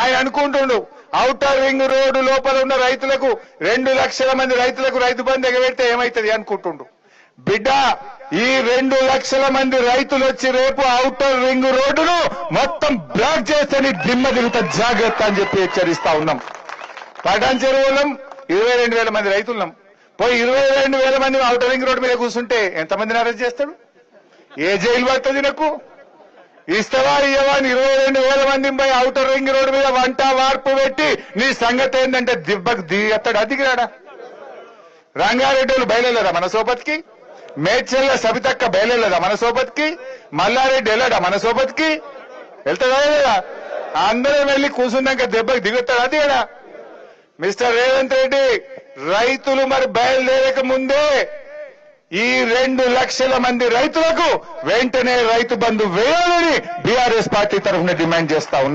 ఆయన అనుకుంటుండు outer ring road లోపల ఉన్న రైతులకు 2 లక్షల మంది రైతులకు రైతు బంధు ఎగబెడితే ఏమైతుంది అనుకుంటుండు. బిడ్డ, ఈ 2 లక్షల మంది రైతులు వచ్చి రేపు ఔటర్ రింగ్ రోడ్డును మొత్తం బ్లాక్ చేస్తే నీ దిమ్మ దిగుతా జాగ్రత్త అని చెప్పి హెచ్చరిస్తా ఉన్నాం. పటాన్ చెరువులం 22,000 మంది రైతులున్నాం. పోయి 22,000 మంది ఔటర్ రింగ్ రోడ్డు మీద కూర్చుంటే ఎంతమందిని అరెస్ట్ చేస్తాడు? ఏ జైలు పడుతుంది? నాకు ఇస్తావా ఇయ్యవా? 22,000 మందిని పోయి ఔటర్ రింగ్ రోడ్డు మీద వంట వార్పు పెట్టి నీ సంగతి ఏంటంటే దిబ్బకు దిగేస్తాడు. అదిగిరాడా? రంగారెడ్డి వాళ్ళు బయలుదేరా మన సోపతికి? మేడ్చల్ల సబితక్క బయలుదేరదా మన సోపతికి? మల్లారెడ్డి వెళ్ళాడా మన సోపతికి? వెళ్తాడా లేదా? అందరం వెళ్లి కూర్చున్నాక దెబ్బకి దిగుతాడు. అదిగడా మిస్టర్ రేవంత్ రెడ్డి, రైతులు మరి బయలుదేరక ముందే ఈ 2 లక్షల మంది రైతులకు వెంటనే రైతు బంధు వేయాలని బీఆర్ఎస్ పార్టీ తరఫున డిమాండ్ చేస్తా ఉన్నాం.